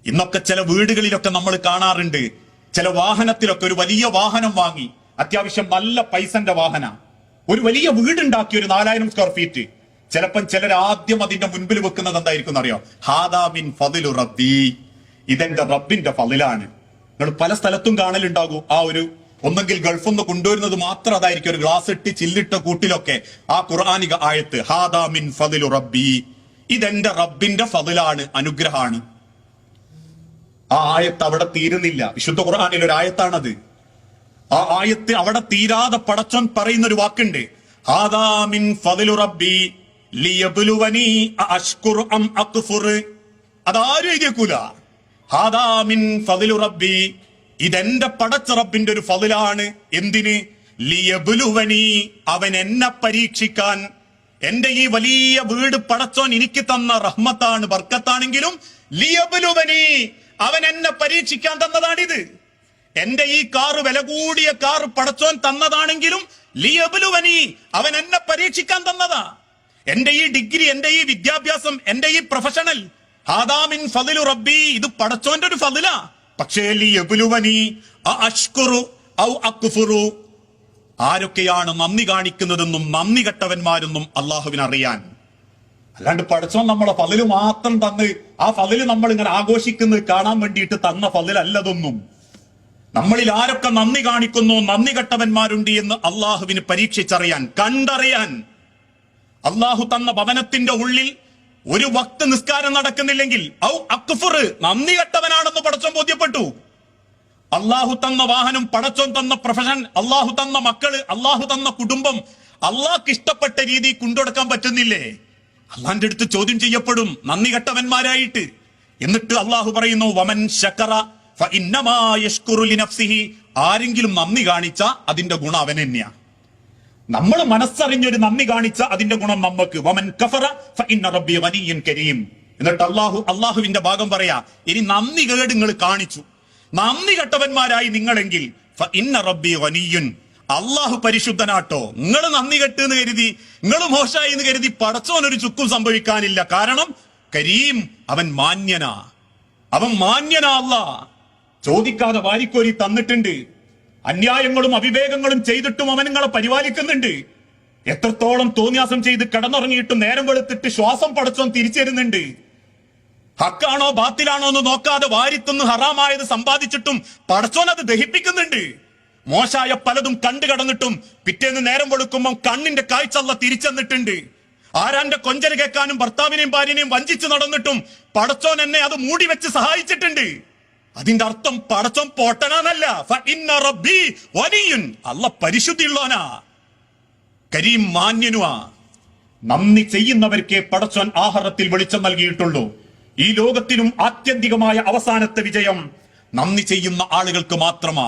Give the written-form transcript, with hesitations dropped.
ഇന്നൊക്കെ ചില വീടുകളിലൊക്കെ നമ്മൾ കാണാറുണ്ട്, ചില വാഹനത്തിലൊക്കെ ഒരു വലിയ വാഹനം വാങ്ങി, അത്യാവശ്യം നല്ല പൈസന്റെ വാഹന, ഒരു വലിയ വീടുണ്ടാക്കി, ഒരു 4000 സ്ക്വയർ ഫീറ്റ്. ചിലപ്പം ചിലർ ആദ്യം അതിന്റെ മുൻപിൽ വെക്കുന്നത് എന്തായിരിക്കും അറിയോ? ഹാദാ മിൻ ഫദിലു റബ്ബി, ഇതെന്റെ റബ്ബിന്റെ ഫദിലാണ്. നിങ്ങൾ പല സ്ഥലത്തും കാണലുണ്ടാകൂ ആ ഒരു, ഒന്നെങ്കിൽ ഗൾഫിൽ നിന്ന് കൊണ്ടുവരുന്നത് മാത്രം അതായിരിക്കും, ഒരു ഗ്ലാസ് ഇട്ട് ചില്ലിട്ട കൂട്ടിലൊക്കെ ആ ഖുർആനിക ആയത്ത് ഹാദാ മിൻ ഫദിലു റബ്ബി, ഇതെന്റെ റബ്ബിന്റെ ഫദിലാണ്, അനുഗ്രഹാണ്. ആ ആയത്ത് അവിടെ തീരുന്നില്ല. വിശുദ്ധ ഖുർആനിൽ ഒരു ആയത്താണത്. ആ ആയത്ത് അവിടെ തീരാതെ പടച്ചോൻ പറയുന്ന ഒരു വാക്കുണ്ട്, ഹാദാ മിൻ ഫദിലു റബ്ബി ലിയബ്ലുവനി അഷ്കുറു അം അക്ഫുർ. അതാരും എഴുതിയേക്കൂല. ഹാദാ മിൻ ഫദിലു റബ്ബി, ഇതെന്റെ പടച്ച റബ്ബിന്റെ ഒരു ഫദിലാണ്. എന്തിന്? ലിയബ്ലുവനി, അവൻ എന്നെ പരീക്ഷിക്കാൻ. എന്റെ ഈ വലിയ വീട് പടച്ചോൻ എനിക്ക് തന്ന റഹ്മത്താണ്, ബർക്കത്താണെങ്കിലും ലിയബ്ലുവനി, അവൻ എന്നെ പരീക്ഷിക്കാൻ തന്നതാണിത്. എന്റെ ഈ കാറ്, വില കൂടിയ കാറ് പടച്ചോൻ തന്നതാണെങ്കിലും ലിയബ്ലുവനി, അവൻ എന്നെ പരീക്ഷിക്കാൻ തന്നതാ. എന്റെ ഈ ഡിഗ്രി, എന്റെ ഈ വിദ്യാഭ്യാസം, എന്റെ ഈ പ്രൊഫഷണൽ, ഹാദാ മിൻ ഫദിലു റബ്ബി, ഇത് പടച്ചോന്റെ ഒരു ഫദിലാ. പക്ഷേ ലിയബ്ലുവനി അഷ്കുറു ഔ അക്ഫുറു, ആരൊക്കെയാണ് നന്ദി കാണിക്കുന്നതെന്നും നന്ദി കെട്ടവന്മാരെന്നും അള്ളാഹുവിനറിയാൻ. അല്ലാണ്ട് പടച്ചോൻ നമ്മളെ ഫദില് മാത്രം തന്ന് ആ ഫദില് നമ്മൾ ഇങ്ങനെ ആഘോഷിക്കുന്നത് കാണാൻ വേണ്ടിയിട്ട് തന്ന ഫദിലല്ലതൊന്നും. നമ്മളിൽ ആരൊക്കെ നന്ദി കാണിക്കുന്നു, നന്ദി കെട്ടവന്മാരുണ്ട് എന്ന് അള്ളാഹുവിന് പരീക്ഷിച്ചറിയാൻ, കണ്ടറിയാൻ. അള്ളാഹു തന്ന ഭവനത്തിന്റെ ഉള്ളിൽ ഒരു വക്ത് നിസ്കാരം നടക്കുന്നില്ലെങ്കിൽ ഔ അക്ഫുർ, നന്ദി കെട്ടവനാണെന്ന് പടച്ചോൻ ബോധ്യപ്പെട്ടു. അള്ളാഹു തന്ന വാഹനം, പടച്ചോൻ തന്ന പ്രൊഫഷൻ, അള്ളാഹു തന്ന മക്കള്, അള്ളാഹു തന്ന കുടുംബം അള്ളാഹ്ക്ക് ഇഷ്ടപ്പെട്ട രീതി കൊണ്ടുനടക്കാൻ പറ്റുന്നില്ലേ? അള്ളാന്റെ അടുത്ത് ചോദ്യം ചെയ്യപ്പെടും നന്ദി കെട്ടവന്മാരായിട്ട്. എന്നിട്ട് അള്ളാഹു പറയുന്നു, വമൻ ശകറ ഫഇന്നമാ യശ്കുറു ലിനഫ്സിഹി, ആരെങ്കിലും നന്ദി കാണിച്ച അതിന്റെ ഗുണം അവൻ തന്നെയാ. നമ്മൾ മനസ്സറിഞ്ഞൊരു നന്ദി കാണിച്ച അതിന്റെ ഗുണം നമുക്ക്. വമൻ കഫറ ഫഇന്ന റബ്ബി ഗനിയ്യുൻ കരീം. എന്നിട്ട് അള്ളാഹുവിന്റെ ഭാഗം പറയാ, ഇനി നന്ദി കേട് നിങ്ങൾ കാണിച്ചു, നന്ദി കെട്ടവന്മാരായി നിങ്ങളെങ്കിൽ ഫഇന്ന റബ്ബി ഗനിയ്യുൻ, അള്ളാഹു പരിശുദ്ധനാട്ടോ. നിങ്ങൾ നന്ദി കെട്ടെന്ന് കരുതി, നിങ്ങൾ മോശമായി എന്ന് കരുതി പടച്ചോൻ ഒരു ചുക്കും സംഭവിക്കാനില്ല. കാരണം കരീം, അവൻ മാന്യനാ, അവൻ മാന്യനാ. അല്ലാഹ് ചോദിക്കാതെ വാരിക്കോരി തന്നിട്ടുണ്ട്. അന്യായങ്ങളും അവിവേകങ്ങളും ചെയ്തിട്ടും അവൻ നിങ്ങളെ പരിപാലിക്കുന്നുണ്ട്. എത്രത്തോളം തോന്നിയാസം ചെയ്ത് കിടന്നുറങ്ങിയിട്ടും നേരം വെളുത്തിട്ട് ശ്വാസം പടച്ചോൻ തിരിച്ചു തരുന്നുണ്ട്. ഹക്കാണോ ബാത്തിലാണോ എന്ന് നോക്കാതെ വാരിത്തൊന്ന് ഹറാമായത് സമ്പാദിച്ചിട്ടും പടച്ചോൻ അത് ദഹിപ്പിക്കുന്നുണ്ട്. മോശായ പലതും കണ്ടു കടന്നിട്ടും പിറ്റേന്ന് നേരം വെളുക്കുമ്പോൾ കണ്ണിന്റെ കാഴ്ച അല്ലാഹ് തിരിച്ചെന്നിട്ടുണ്ട്. ആരാന്റെ കൊഞ്ചല് കേൾക്കാനും ഭർത്താവിനെയും ഭാര്യനെയും വഞ്ചിച്ചു നടന്നിട്ടും പടച്ചോൻ എന്നെ അത് മൂടി വെച്ച് സഹായിച്ചിട്ടുണ്ട്. അതിന്റെ അർത്ഥം പടച്ചോൻ പൊട്ടനാന്നല്ല. ഫഇന്ന റബ്ബി ഗനിയ്യുൻ, അല്ലാഹ് പരിശുദ്ധിയുള്ളവനാ, കരീം മാന്യനുവാ. നന്ദി ചെയ്യുന്നവർക്കേ പടച്ചോൻ ആഖിറത്തിൽ വെളിച്ചം നൽകിയിട്ടുള്ളൂ. ഈ ലോകത്തിലും ആത്യന്തികമായ അവസാനത്തെ വിജയം നന്ദി ചെയ്യുന്ന ആളുകൾക്ക് മാത്രമാ.